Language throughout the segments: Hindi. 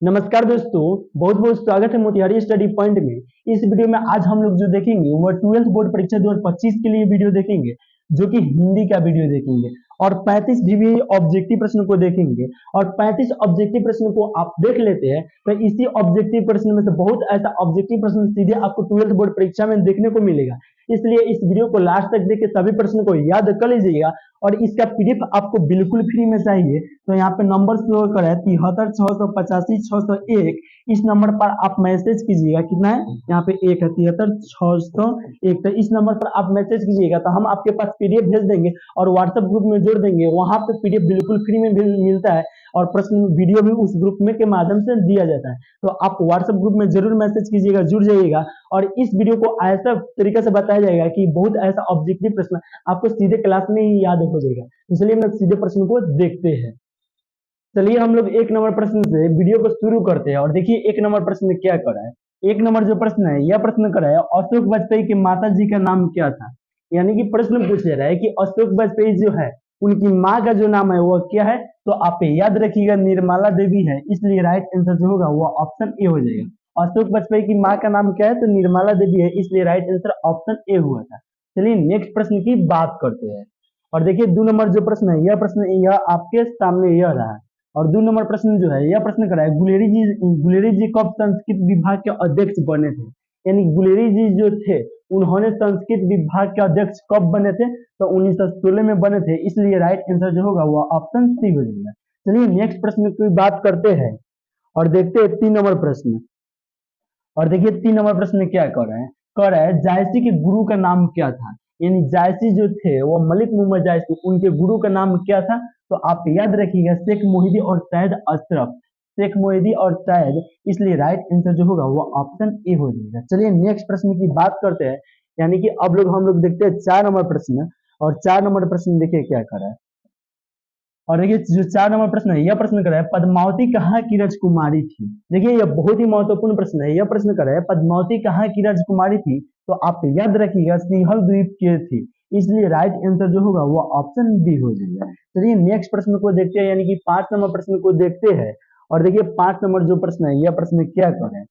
नमस्कार दोस्तों, बहुत बहुत स्वागत है मोतिहारी स्टडी पॉइंट में। इस वीडियो में आज हम लोग जो देखेंगे वह 12th बोर्ड परीक्षा 2025 के लिए वीडियो देखेंगे, जो कि हिंदी का वीडियो देखेंगे और 35 जीबी ऑब्जेक्टिव प्रश्न को देखेंगे। और 35 ऑब्जेक्टिव प्रश्न को आप देख लेते हैं तो इसी ऑब्जेक्टिव प्रश्न में से बहुत ऐसा ऑब्जेक्टिव प्रश्न सीधे आपको 12th बोर्ड परीक्षा में देखने को मिलेगा। इसलिए इस वीडियो को लास्ट तक देख के सभी प्रश्न को याद कर लीजिएगा। और इसका पीडीएफ आपको बिल्कुल फ्री में चाहिए तो यहाँ पे नंबर शो कर है 73 685 601। इस नंबर पर आप मैसेज कीजिएगा। कितना है यहाँ पे? एक है 73 601। तो इस नंबर पर आप मैसेज कीजिएगा तो हम आपके पास पीडीएफ भेज देंगे और व्हाट्सएप ग्रुप में जोड़ देंगे। वहां पे पीडीएफ बिल्कुल फ्री में मिलता है और प्रश्न वीडियो भी उस ग्रुप में के माध्यम से दिया जाता है। तो आप व्हाट्सएप ग्रुप में जरूर मैसेज कीजिएगा, जुड़ जाइएगा। और इस वीडियो को ऐसा तरीके से बताया जाएगा कि बहुत ऐसा ऑब्जेक्टिव प्रश्न आपको सीधे क्लास में ही याद हो जाएगा। इसलिए हम लोग सीधे प्रश्न को देखते हैं। चलिए हम लोग एक नंबर प्रश्न से वीडियो को शुरू करते हैं। और देखिए एक नंबर प्रश्न में क्या करा है। एक नंबर जो प्रश्न है यह प्रश्न करा है अशोक वाजपेयी की माता जी का नाम क्या था। यानी कि प्रश्न पूछ रहा है कि अशोक वाजपेयी जो है उनकी माँ का जो नाम है वह क्या है। तो आप याद रखिएगा निर्मला देवी है, इसलिए राइट आंसर जो होगा वो ऑप्शन ए हो जाएगा। अशोक वाजपेयी की माँ का नाम क्या है? तो निर्मला देवी है, इसलिए राइट आंसर ऑप्शन ए हुआ था। चलिए नेक्स्ट प्रश्न की बात करते हैं। और देखिए 2 नंबर जो प्रश्न है यह आपके सामने यह रहा है। और 2 नंबर प्रश्न जो है यह प्रश्न करा है गुलेरी जी कब संस्कृत विभाग के अध्यक्ष बने थे। यानी गुलेरी जी जो थे उन्होंने संस्कृत विभाग के अध्यक्ष कब बने थे? तो 1916 में बने थे, इसलिए राइट आंसर जो होगा वो ऑप्शन सी हो जाएगा। चलिए नेक्स्ट प्रश्न की बात करते हैं और देखते हैं 3 नंबर प्रश्न। और देखिए 3 नंबर प्रश्न क्या कर रहा है जायसी के गुरु का नाम क्या था। यानी जायसी जो थे वो मलिक मोहम्मद जायसी, उनके गुरु का नाम क्या था? तो आप याद रखिएगा शेख मोहिदी और सैयद अशरफ, शेख मोहिदी और सैयद, इसलिए राइट आंसर जो होगा वो ऑप्शन ए हो जाएगा। चलिए नेक्स्ट प्रश्न की बात करते हैं। यानी कि अब हम लोग देखते हैं 4 नंबर प्रश्न। और 4 नंबर प्रश्न देखिए क्या कर रहा है। और देखिए जो 4 नंबर प्रश्न है यह प्रश्न कर रहा है पद्मावती कहाँ की राजकुमारी थी। देखिए यह बहुत ही महत्वपूर्ण प्रश्न है। यह प्रश्न कर रहा है पद्मावती कहाँ की राजकुमारी थी। तो आप याद रखिएगा सिंहल द्वीप की थी, इसलिए राइट आंसर जो होगा वो ऑप्शन बी हो जाएगा। चलिए नेक्स्ट प्रश्न को देखते हैं, यानी कि 5 नंबर प्रश्न को देखते हैं। और देखिए 5 नंबर जो प्रश्न है यह प्रश्न क्या कर रहा है।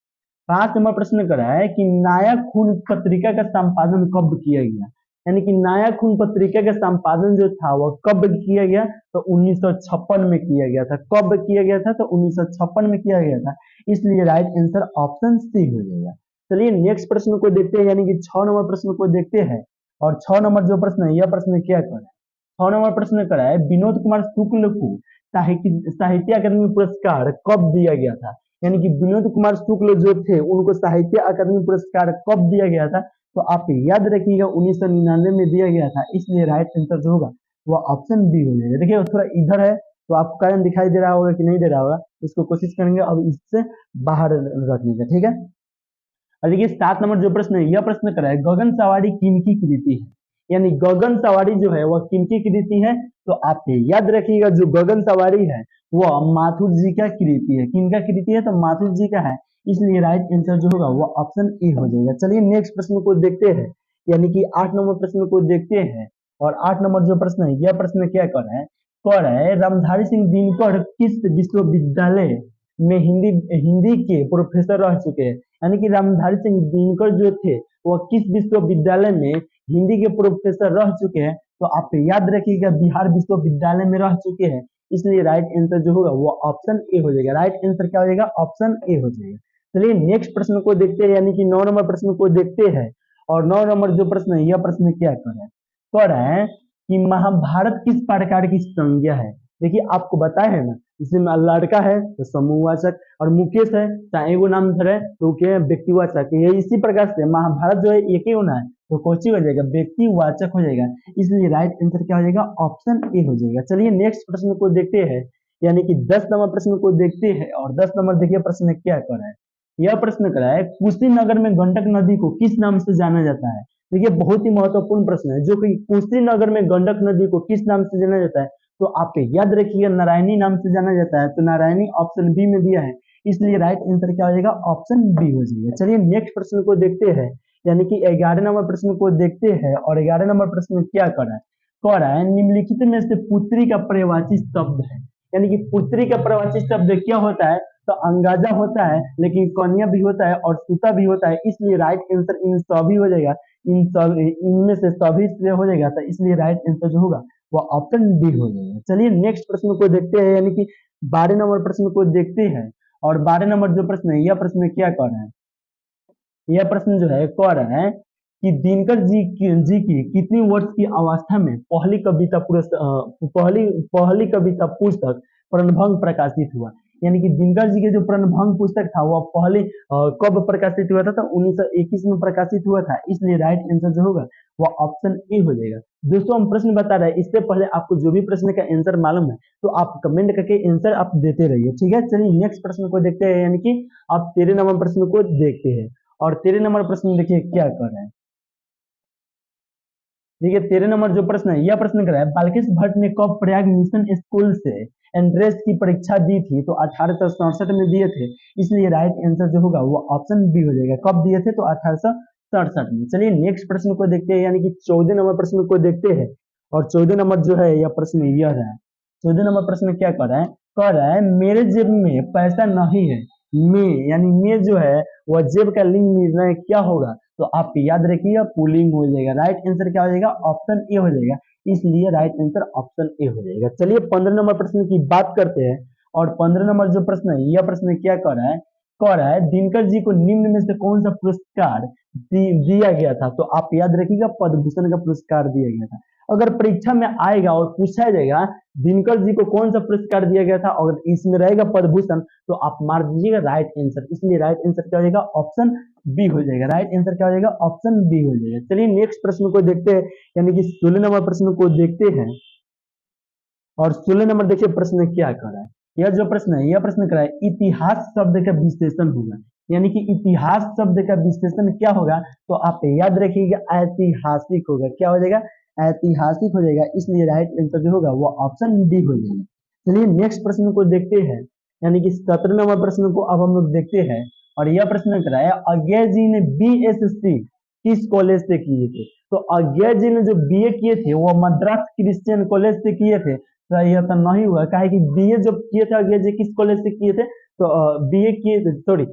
5 नंबर प्रश्न कर रहा है कि नाया खून पत्रिका का संपादन कब किया गया। यानी कि नाया खून पत्रिका का संपादन जो था वह कब किया गया? तो 1956 में किया गया था। कब किया गया था? तो 1956 में किया गया था, इसलिए राइट आंसर ऑप्शन सी हो जाएगा। चलिए नेक्स्ट प्रश्न को देखते हैं, यानी कि 6 नंबर प्रश्न को देखते हैं। और 6 नंबर जो प्रश्न है यह प्रश्न क्या कर रहा है। 6 नंबर प्रश्न कर रहा है विनोद कुमार शुक्ल को साहित्य अकादमी पुरस्कार कब दिया गया था। यानी कि विनोद कुमार शुक्ल जो थे उनको साहित्य अकादमी पुरस्कार कब दिया गया था। तो आप याद रखिएगा 1999 में दिया गया था, इसलिए राइट आंसर जो होगा वो ऑप्शन बी हो जाएगा। देखिए थोड़ा इधर है तो आपको कारण दिखाई दे रहा होगा कि नहीं दे रहा होगा, इसको कोशिश करेंगे अब इससे बाहर रखने का, ठीक है। और देखिए 7 नंबर जो प्रश्न है यह प्रश्न कर रहा है गगन सवारी किनकी कृति है। यानी गगन सवारी जो है वह किनकी कृति है। तो आप याद रखिएगा जो गगन सवारी है वह माथुर जी का कृति है। किनका कृति है? तो माथुर जी का है, इसलिए राइट आंसर जो होगा वो ऑप्शन ए हो जाएगा। चलिए नेक्स्ट प्रश्न को देखते हैं, यानी कि 8 नंबर प्रश्न को देखते हैं। और 8 नंबर जो प्रश्न है यह प्रश्न क्या कर रहा है। रामधारी सिंह दिनकर किस विश्वविद्यालय में हिंदी के प्रोफेसर रह चुके हैं। यानी कि रामधारी सिंह दिनकर जो थे वह किस विश्वविद्यालय में हिंदी के प्रोफेसर रह चुके हैं। तो आप याद रखिएगा बिहार विश्वविद्यालय में रह चुके हैं, इसलिए राइट आंसर जो होगा वो ऑप्शन ए हो जाएगा। राइट आंसर क्या हो जाएगा? ऑप्शन ए हो जाएगा। चलिए नेक्स्ट प्रश्न को देखते हैं, यानी कि 9 नंबर प्रश्न को देखते हैं। और 9 नंबर जो प्रश्न है यह प्रश्न क्या कर रहा है कि महाभारत किस प्रकार की संज्ञा है। देखिए आपको बताया है ना, इसमें लड़का है तो समूहवाचक, और मुकेश है चाहे वो नाम धरे तो क्या व्यक्तिवाचक। ये इसी प्रकार से महाभारत जो है एक ही होना है तो कौची हो जाएगा? व्यक्तिवाचक हो जाएगा, इसलिए राइट आंसर क्या हो जाएगा? ऑप्शन ए हो जाएगा। चलिए नेक्स्ट प्रश्न को देखते हैं, यानी कि 10 नंबर प्रश्न को देखते हैं। और 10 नंबर देखिए प्रश्न क्या कर रहा है। यह प्रश्न कर रहा है कुशीनगर में गंडक नदी को किस नाम से जाना जाता है। देखिए बहुत ही महत्वपूर्ण प्रश्न है, जो कि कुशीनगर में गंडक नदी को किस नाम से जाना जाता है। तो आप याद रखिएगा नारायणी नाम से जाना जाता है, तो नारायणी ऑप्शन बी में दिया है, इसलिए राइट आंसर क्या हो जाएगा? ऑप्शन बी हो जाएगा। चलिए नेक्स्ट प्रश्न को देखते हैं, यानी कि 11 नंबर प्रश्न को देखते हैं। और 11 नंबर प्रश्न क्या कर रहा है निम्नलिखित में से पुत्री का पर्यायवाची शब्द है। यानी कि पुत्री का पर्यायवाची शब्द क्या होता है? तो अंगाजा होता है लेकिन कन्या भी होता है और सूता भी होता है, इसलिए राइट आंसर इन सभी हो जाएगा, इन सब इनमें से सभी से हो जाएगा, तो इसलिए राइट आंसर जो होगा वो ऑप्शन डी हो जाएगा। चलिए नेक्स्ट प्रश्न को देखते हैं, यानी कि 12 नंबर प्रश्न को देखते हैं। और 12 नंबर जो प्रश्न है, यह प्रश्न क्या कर रहा है, यह प्रश्न जो है कह रहा है कि दिनकर जी की कितनी वर्ष की अवस्था में पहली कविता पुस्तक प्रणभंग प्रकाशित हुआ। यानी कि दिनकर जी के जो प्रणभंग पुस्तक था वह पहले कब प्रकाशित हुआ था, तो 1921 में प्रकाशित हुआ था, इसलिए राइट आंसर जो होगा वह ऑप्शन ए हो जाएगा। दोस्तों हम प्रश्न बता रहे हैं, इससे पहले आपको जो भी प्रश्न का आंसर मालूम है तो आप कमेंट करके आंसर आप देते रहिए, ठीक है। चलिए नेक्स्ट प्रश्न को देखते हैं, यानी कि आप 13 नंबर प्रश्न को देखते हैं। और 13 नंबर प्रश्न देखिए क्या कर रहा है, देखिए 13 नंबर जो प्रश्न है, यह प्रश्न कर रहा है बालकृष भट्ट ने कब प्रयाग मिशन स्कूल से एंट्रेंस की परीक्षा दी थी, तो 1867 में दिए थे, इसलिए राइट आंसर जो होगा वो ऑप्शन बी हो जाएगा। कब दिए थे, तो 1867 में। चलिए नेक्स्ट प्रश्न को देखते हैं, यानी कि 14 नंबर प्रश्न को देखते हैं। और 14 नंबर जो है यह प्रश्न यह है, 14 नंबर प्रश्न क्या कर रहा है, कह रहा है मेरे जेब में पैसा नहीं है, में यानी में जो है वह जेब का लिंग निर्णय क्या होगा, तो आप याद रखिएगा पुलिंग हो जाएगा। राइट आंसर क्या हो जाएगा, ऑप्शन ए हो जाएगा, इसलिए राइट आंसर ऑप्शन ए हो जाएगा। चलिए 15 नंबर प्रश्न की बात करते हैं। और 15 नंबर जो प्रश्न है, यह प्रश्न क्या कर रहा है, कह रहा है दिनकर जी को निम्न में से कौन सा पुरस्कार दिया गया था, तो आप याद रखिएगा पद्म भूषण का पुरस्कार दिया गया था। अगर परीक्षा में आएगा और पूछा जाएगा दिनकर जी को कौन सा पुरस्कार दिया गया था, अगर इसमें रहेगा पद्म भूषण, तो आप मार दीजिएगा राइट आंसर, इसलिए राइट आंसर क्या हो जाएगा, ऑप्शन बी हो जाएगा। राइट आंसर क्या हो जाएगा, ऑप्शन बी हो जाएगा। चलिए नेक्स्ट प्रश्न को देखते हैं, यानी कि 16 नंबर प्रश्न को देखते हैं। और 16 नंबर देखिए प्रश्न क्या कर रहा है, यह जो प्रश्न है, यह प्रश्न कर रहा है इतिहास शब्द का विश्लेषण होगा। यानी कि इतिहास शब्द का विश्लेषण क्या होगा, तो आप याद रखिएगा ऐतिहासिक होगा। क्या हो जाएगा, ऐतिहासिक हो जाएगा, इसलिए राइट आंसर जो होगा वो ऑप्शन डी हो जाएगा। चलिए नेक्स्ट प्रश्न को देखते हैं, यानी कि 17 नंबर प्रश्न को अब हम लोग देखते हैं। और यह प्रश्न कराया अज्ञा जी ने BSc किस कॉलेज से किए थे, तो अज्ञा जी ने जो BA किए थे वो मद्रास क्रिश्चियन कॉलेज से किए थे, तो यह तो नहीं हुआ, काहे कि BA जो किए थे अज्ञा जी किस कॉलेज से किए थे, तो BA किए थे, सॉरी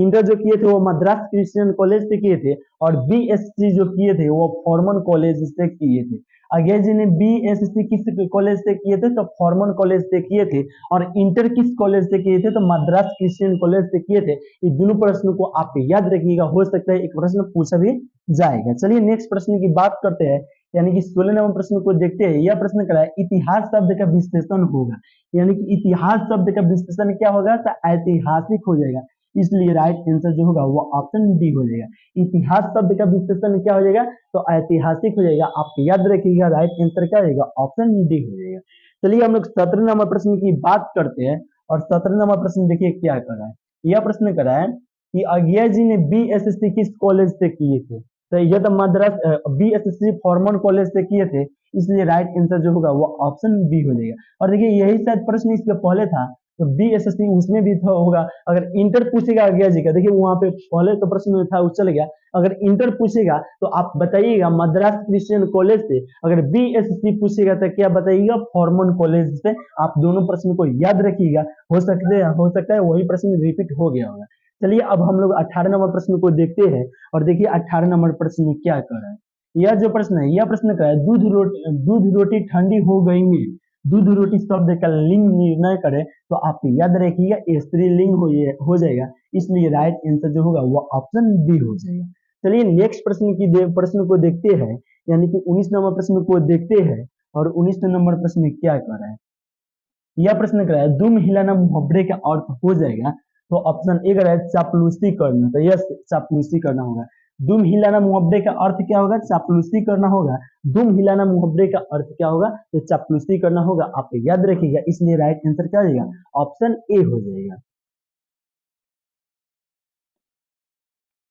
इंटर जो किए थे वो मद्रास क्रिश्चियन कॉलेज से किए थे, और BSc जो किए थे वो फॉर्मन कॉलेज से किए थे। अज्ञा जी ने BSc किस कॉलेज से किए थे, तो फॉर्मन कॉलेज से किए थे, और इंटर किस कॉलेज से किए थे, तो मद्रास क्रिश्चियन कॉलेज से किए थे। ये दोनों प्रश्नों को आप याद रखिएगा, हो सकता है एक प्रश्न पूछा भी जाएगा। चलिए नेक्स्ट प्रश्न की बात करते हैं, यानी कि 16 नंबर प्रश्न को देखते हैं। यह प्रश्न क्या है, इतिहास शब्द का विश्लेषण होगा। यानी कि इतिहास शब्द का विश्लेषण क्या होगा, तो ऐतिहासिक हो जाएगा, इसलिए राइट आंसर जो होगा वो ऑप्शन डी हो जाएगा। इतिहास शब्द का विश्लेषण क्या हो जाएगा, तो ऐतिहासिक हो जाएगा, आप याद रखिएगा राइट आंसर क्या हो जाएगा, ऑप्शन डी हो जाएगा। चलिए हम लोग 17 नंबर प्रश्न की बात करते हैं। और 17 नंबर प्रश्न देखिए क्या कर रहा है, यह प्रश्न कर रहा है कि अज्ञा जी ने BSc किस कॉलेज से किए थे, तो यह तो मद्रास BSc फॉर्मन कॉलेज से किए थे, इसलिए राइट आंसर जो होगा वो ऑप्शन बी हो जाएगा। और देखिए यही शायद प्रश्न इसके पहले था, तो BSc उसमें भी तो होगा। अगर इंटर पूछेगा अज्ञा जी का, देखिए वहां पे पहले तो प्रश्न था वो चल गया, अगर इंटर पूछेगा तो आप बताइएगा मद्रास क्रिश्चियन कॉलेज से, अगर BSc पूछेगा तो क्या बताइएगा, फॉर्मन कॉलेज से। आप दोनों प्रश्न को याद रखिएगा, हो सकता है वही प्रश्न रिपीट हो गया होगा। चलिए अब हम लोग 18 नंबर प्रश्न को देखते हैं। और देखिए 18 नंबर प्रश्न क्या कर रहा है, यह जो प्रश्न है, यह प्रश्न का है दूध रोटी ठंडी हो गई में दूध रोटी शब्द का लिंग निर्णय करे, तो आप याद रखिएगा स्त्रीलिंग हो जाएगा, इसलिए राइट आंसर जो होगा वो ऑप्शन बी हो जाएगा। चलिए नेक्स्ट प्रश्न को देखते हैं, यानी कि 19 नंबर प्रश्न को देखते हैं। और 19 नंबर प्रश्न क्या कर रहा है, यह प्रश्न कर रहा है दुम हिलाना मुहावरे का अर्थ हो जाएगा, तो ऑप्शन ए कर रहा है चापलूसी करना, तो यस चापलूसी करना होगा। दुम हिलाना मुहावरे का अर्थ क्या होगा, चापलूसी करना होगा। दुम हिलाना मुहावरे का अर्थ क्या होगा, तो चापलूसी करना होगा, आप याद रखिएगा, इसलिए राइट आंसर क्या हो जाएगा, ऑप्शन ए हो जाएगा।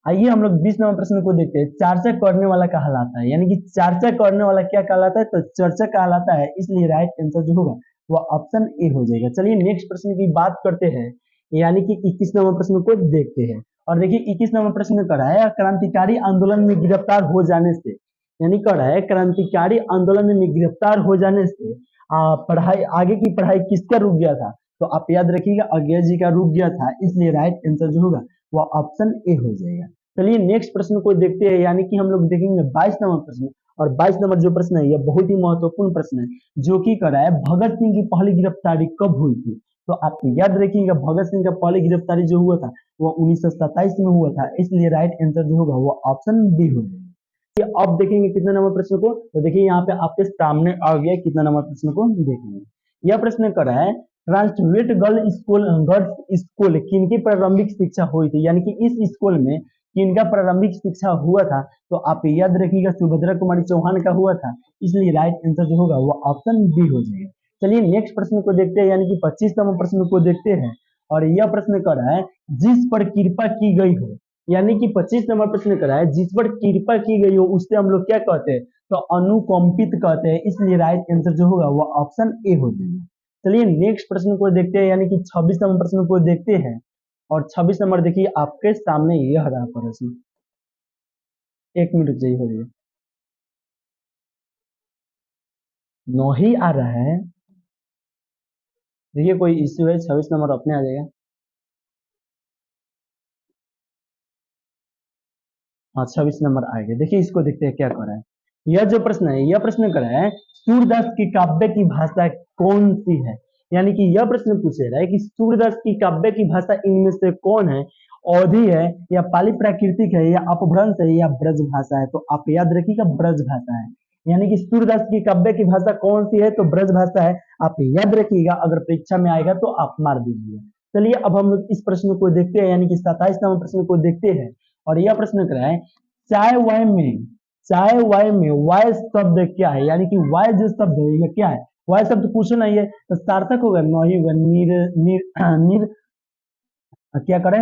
आइए हम लोग 20 नंबर प्रश्न को देखते हैं, चर्चा करने वाला कहलाता है। यानी कि चर्चा करने वाला क्या कहलाता है, तो चर्चा कहलाता है, इसलिए राइट आंसर जो होगा वो ऑप्शन ए हो जाएगा। चलिए नेक्स्ट प्रश्न की बात करते हैं, यानी कि 21 नंबर प्रश्न को देखते हैं। और देखिए 21 नंबर प्रश्न कर रहा है क्रांतिकारी आंदोलन में गिरफ्तार हो जाने से, यानी कर रहा है क्रांतिकारी आंदोलन में गिरफ्तार हो जाने से पढ़ाई आगे की पढ़ाई किसका रुक गया था, तो आप याद रखिएगा अज्ञा जी का रुक गया था, इसलिए राइट आंसर जो होगा वो ऑप्शन ए हो जाएगा। चलिए नेक्स्ट प्रश्न को देखते हैं, यानी कि हम लोग देखेंगे 22 नंबर प्रश्न। और 22 नंबर जो प्रश्न है यह बहुत ही महत्वपूर्ण प्रश्न है, जो कि कह रहा है भगत सिंह की पहली गिरफ्तारी कब हुई थी। तो आप याद रखिएगा भगत सिंह का पहली गिरफ्तारी जो हुआ था वो 1927 में हुआ था, इसलिए राइट आंसर जो होगा वो ऑप्शन बी हो जाएगा। अब देखेंगे कितने नंबर प्रश्न को, तो देखिए यहाँ पे आपके सामने आ गया कितना नंबर प्रश्न को देखेंगे। यह प्रश्न कर रहा है ट्रांसलेट गर्ल्स स्कूल किनकी प्रारंभिक शिक्षा हुई थी, यानी कि इस स्कूल में किनका प्रारंभिक शिक्षा हुआ था। तो आप याद रखिएगा सुभद्रा कुमारी चौहान का हुआ था, इसलिए राइट आंसर जो होगा वो ऑप्शन बी हो जाएगा। चलिए नेक्स्ट प्रश्न को देखते हैं, यानी कि 25 नंबर प्रश्न को देखते हैं। और यह प्रश्न कर रहा है जिस पर कृपा की गई हो, यानी कि 25 नंबर प्रश्न कर रहा है जिस पर कृपा की गई हो उससे हम लोग क्या कहते हैं, तो अनुकंपित कहते हैं, इसलिए राइट आंसर जो होगा वो ऑप्शन ए हो जाएगा। चलिए नेक्स्ट प्रश्न को देखते हैं, यानी कि 26 नंबर प्रश्न को देखते हैं। और 26 नंबर देखिए आपके सामने यह रहा प्रश्न, एक मिनट चाहिए हो जाएगा, 9 ही आ रहा है। देखिए कोई इश्यू है, 26 नंबर अपने आ जाएगा। हाँ 26 नंबर आ गया। देखिए इसको देखते हैं क्या कर रहा है। यह जो प्रश्न है यह प्रश्न कर रहा है सूरदास की काव्य की भाषा कौन सी है, यानी कि यह प्रश्न पूछ रहा है कि सूरदास की काव्य की भाषा इनमें से कौन है, अवधी है या पाली प्राकृतिक है या अपभ्रंश है या ब्रज भाषा है। तो आप याद रखिएगा ब्रज भाषा है, यानी कि सूरदास की काव्य की भाषा कौन सी है, तो ब्रज भाषा है। आप याद रखिएगा, अगर परीक्षा में आएगा तो आप मार दीजिएगा। चलिए अब हम लोग इस प्रश्न को देखते हैं, यानी कि 27 नंबर प्रश्न को देखते हैं। और यह प्रश्न कर रहा है चाय वाय में वाय शब्द क्या है, यानी कि वाय जो शब्द है ये क्या है, वाय शब्द पूछो ना, ये तो सार्थक होगा नहीं होगा, निर निर निर क्या करें,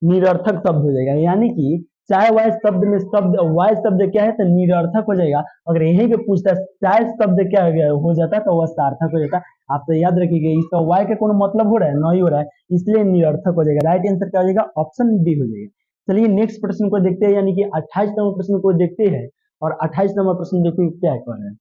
निरर्थक शब्द हो जाएगा। यानी कि चाय वाय शब्द में शब्द वाय शब्द क्या है, तो निरर्थक हो जाएगा। अगर यही पे पूछता है चाय शब्द क्या हो जाता तो वह सार्थक हो जाता। आप तो याद रखिएगा इसका वाय का कोनो मतलब हो रहा है, नहीं हो रहा है, इसलिए निरर्थक हो जाएगा। राइट आंसर क्या हो जाएगा, ऑप्शन बी हो जाएगा। चलिए नेक्स्ट प्रश्न को देखते हैं, यानी कि 28 नंबर प्रश्न को देखते हैं। और 28 नंबर प्रश्न देखिए क्या कर रहे हैं।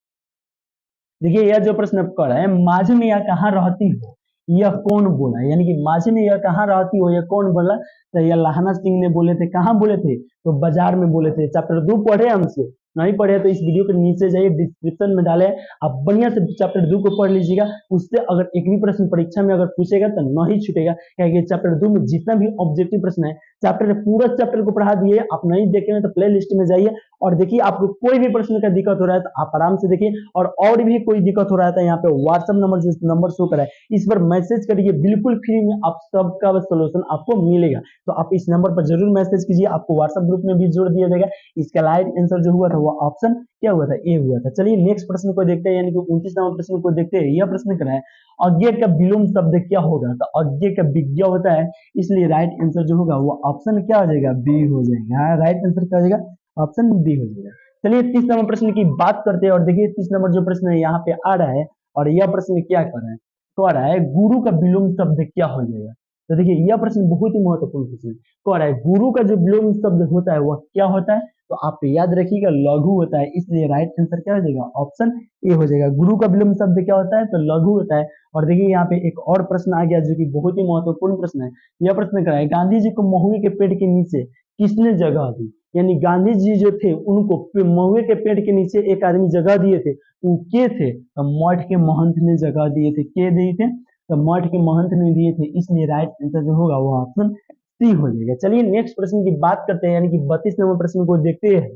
देखिए यह जो प्रश्न कर रहा है माझी में यह कहाँ रहती हो, यह कौन बोला है, यानी कि माझी में यह कहाँ रहती हो यह कौन बोला। तो यह लाहना सिंह ने बोले थे, कहाँ बोले थे, तो बाजार में बोले थे। चैप्टर 2 पढ़े हमसे, नहीं पढ़े तो इस वीडियो के नीचे जाइए डिस्क्रिप्शन में डाले, आप बढ़िया से चैप्टर 2 को पढ़ लीजिएगा। उससे अगर एक भी प्रश्न परीक्षा में अगर पूछेगा तो नहीं छूटेगा, क्योंकि चैप्टर 2 में जितना भी ऑब्जेक्टिव प्रश्न है चैप्टर पूरा चैप्टर को पढ़ा दिए। आप नहीं देखेंगे तो प्ले लिस्ट में जाइए और देखिए, आपको कोई भी प्रश्न का दिक्कत हो रहा है तो आप आराम से देखिए। और भी कोई दिक्कत हो रहा है यहाँ पे व्हाट्सएप नंबर जो नंबर शो करा है इस पर मैसेज करिए, बिल्कुल फ्री में आप सबका सोल्यूशन आपको मिलेगा। तो आप इस नंबर पर जरूर मैसेज कीजिए, आपको व्हाट्सएप ग्रुप में भी जोड़ दिया जाएगा। इसका राइट आंसर जो हुआ था वो ऑप्शन क्या हुआ था, ए हुआ था। चलिए नेक्स्ट प्रश्न को देखते हैं, यानी कि 29 नंबर प्रश्न को देखते हैं। यह प्रश्न क्या है, अज्ञे का विलोम शब्द क्या होगा, तो अज्ञे का विज्ञा होता है, इसलिए राइट आंसर जो होगा वो ऑप्शन क्या हो जाएगा, बी हो जाएगा। राइट आंसर क्या हो जाएगा, ऑप्शन बी हो जाएगा। चलिए 30 नंबर प्रश्न की बात करते हैं। और देखिए 30 नंबर जो प्रश्न है यहाँ पे आ रहा है, और यह प्रश्न क्या कर रहा है, तो आ रहा है गुरु का विलोम शब्द क्या हो जाएगा। तो देखिए यह प्रश्न बहुत ही महत्वपूर्ण प्रश्न कह रहा है गुरु का जो विलोम शब्द होता है वह क्या होता है, तो आप याद रखिएगा लघु होता है, इसलिए राइट आंसर क्या हो जाएगा, ऑप्शन ए हो जाएगा। गुरु का विलोम शब्द क्या होता है, तो लघु होता है। और देखिए यहाँ पे एक और प्रश्न आ गया जो कि बहुत ही महत्वपूर्ण प्रश्न है। यह प्रश्न क्या है, गांधी जी को महुए के पेड़ के नीचे किसने जगह दी, यानी गांधी जी जो थे उनको महुए के पेड़ के नीचे एक आदमी जगह दिए थे, वो के थे, तो मठ के महंत ने जगह दिए थे। के दिए थे, तो मठ के महंत ने दिए थे, इसलिए राइट आंसर जो होगा वो ऑप्शन सी हो जाएगा। चलिए नेक्स्ट प्रश्न की बात करते हैं, यानी कि 32 नंबर प्रश्न को देखते हैं।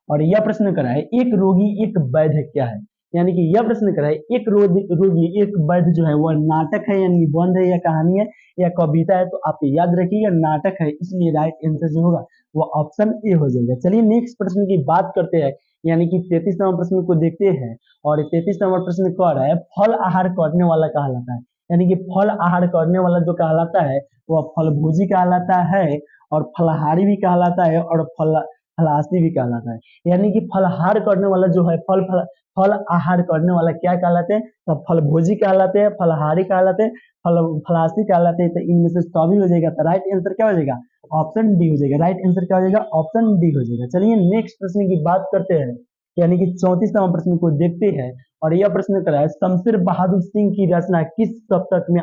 और यह प्रश्न करा है एक रोगी एक वैद्य क्या है, यानी कि यह प्रश्न करा है एक रोगी एक वैद्य जो है वह नाटक है, यानी निबंध है या कहानी है या कविता है। तो आप याद रखिएगा नाटक है, इसलिए राइट आंसर जो होगा वो ऑप्शन ए हो जाएगा। चलिए नेक्स्ट प्रश्न की बात करते हैं, यानी कि 33 नंबर प्रश्न को देखते हैं। और 33 नंबर प्रश्न कह रहा है फल आहार करने वाला कहलाता है, यानी कि फल आहार करने वाला जो कहलाता है वह फलभोजी कहलाता है, और फलाहारी भी कहलाता है, और फलासी भी कहलाता है। यानी कि फलहार करने वाला जो है फल आहार करने वाला क्या कहलाते हैं, तो फलभोजी कहलाते हैं, फलहारी कहलाते हैं, फलासी कहलाते हैं। तो इनमें से सभी हो जाएगा, तो राइट आंसर क्या हो जाएगा, ऑप्शन डी हो जाएगा। राइट आंसर क्या हो जाएगा, ऑप्शन डी हो जाएगा। चलिए नेक्स्ट प्रश्न की बात करते हैं। यानी कि 34वां प्रश्न को देखते हैं। और यह प्रश्न करा है, शमशेर बहादुर सिंह की रचना किस सप्तक में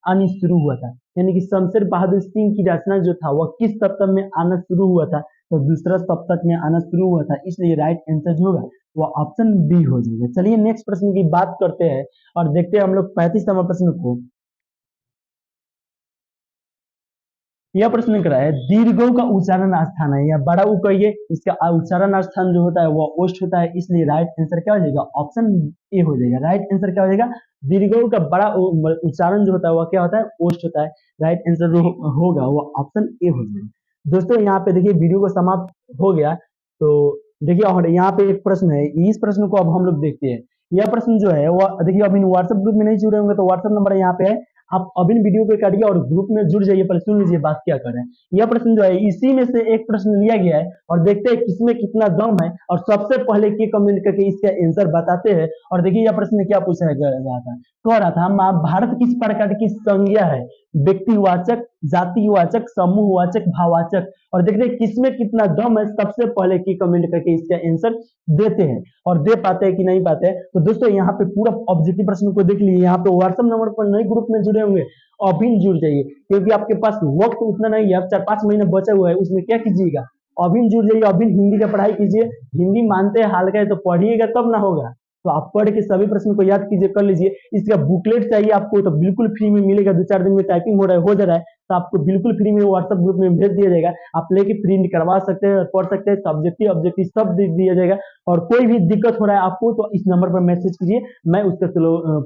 आनी शुरू हुआ था। यानी कि शमशेर बहादुर सिंह की रचना जो था वह किस सप्तक में आना शुरू हुआ था, तो दूसरा सप्तक में आना शुरू हुआ था, इसलिए राइट आंसर जो होगा वह ऑप्शन बी हो जाएगा। चलिए नेक्स्ट प्रश्न की बात करते हैं और देखते हैं हम लोग 35वां प्रश्न को। यह प्रश्न करा है, दीर्घों का उच्चारण स्थान है या बड़ा उ कहिए, इसका उच्चारण स्थान जो होता है वह ओष्ठ होता है, इसलिए राइट आंसर क्या हो जाएगा, ऑप्शन ए हो जाएगा। राइट आंसर क्या हो जाएगा, दीर्घों का बड़ा उच्चारण जो होता है वह क्या होता है, ओष्ठ होता है। राइट आंसर जो होगा वह ऑप्शन ए हो जाएगा। दोस्तों यहाँ पे देखिए वीडियो को समाप्त हो गया, तो देखिए और यहाँ पे एक प्रश्न है, इस प्रश्न को अब हम लोग देखते हैं। यह प्रश्न जो है वह देखिए, अभी व्हाट्सएप ग्रुप में नहीं जुड़े होंगे तो व्हाट्सएप नंबर यहाँ पे है, आप अभी वीडियो को काटिए और ग्रुप में जुड़ जाइए। पहले सुन लीजिए बात क्या कर रहे हैं। यह प्रश्न जो है इसी में से एक प्रश्न लिया गया है और देखते हैं किसमें कितना दम है, और सबसे पहले की कमेंट करके इसका आंसर बताते हैं। और देखिए यह प्रश्न क्या पूछा रहा था, कह रहा था महाभारत किस प्रकार की संज्ञा है, व्यक्तिवाचक, जातिवाचक, समूहवाचक, भाववाचक। और देखते हैं किसमें कितना दम है, सबसे पहले की कमेंट करके इसका आंसर देते हैं और दे पाते हैं कि नहीं पाते हैं। तो दोस्तों यहाँ पे पूरा ऑब्जेक्टिव प्रश्न को देख लीजिए। यहाँ पे व्हाट्सएप नंबर पर नए ग्रुप में जुड़े होंगे, अभी जुड़ जाइए, क्योंकि आपके पास वक्त उतना नहीं है, अब 4-5 महीने बचा हुआ है, उसमें क्या कीजिएगा, अभी जुड़ जाइए, अभी हिंदी का पढ़ाई कीजिए। हिंदी मानते हैं हाल का है तो पढ़िएगा तब ना होगा, तो आप पढ़ के सभी प्रश्न को याद कीजिए, कर लीजिए। इसका बुकलेट चाहिए आपको तो बिल्कुल फ्री में मिलेगा, 2-4 दिन में टाइपिंग हो जा रहा है, तो आपको बिल्कुल फ्री में व्हाट्सएप ग्रुप में भेज दिया जाएगा। आप लेके प्रिंट करवा सकते हैं, पढ़ सकते हैं, सब्जेक्टिव ऑब्जेक्टिव सब दे दिया जाएगा। और कोई भी दिक्कत हो रहा है आपको तो इस नंबर पर मैसेज कीजिए, मैं उसका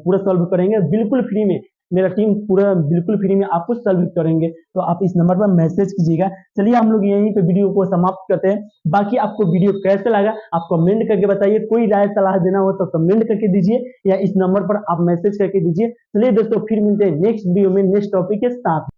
पूरा सॉल्व करेंगे बिल्कुल फ्री में, मेरा टीम पूरा बिल्कुल फ्री में आपको सॉल्व करेंगे, तो आप इस नंबर पर मैसेज कीजिएगा। चलिए हम लोग यहीं पे वीडियो को समाप्त करते हैं। बाकी आपको वीडियो कैसे लगा आप कमेंट करके बताइए, कोई राय सलाह देना हो तो कमेंट करके दीजिए या इस नंबर पर आप मैसेज करके दीजिए। चलिए दोस्तों फिर मिलते हैं नेक्स्ट वीडियो में नेक्स्ट टॉपिक के साथ।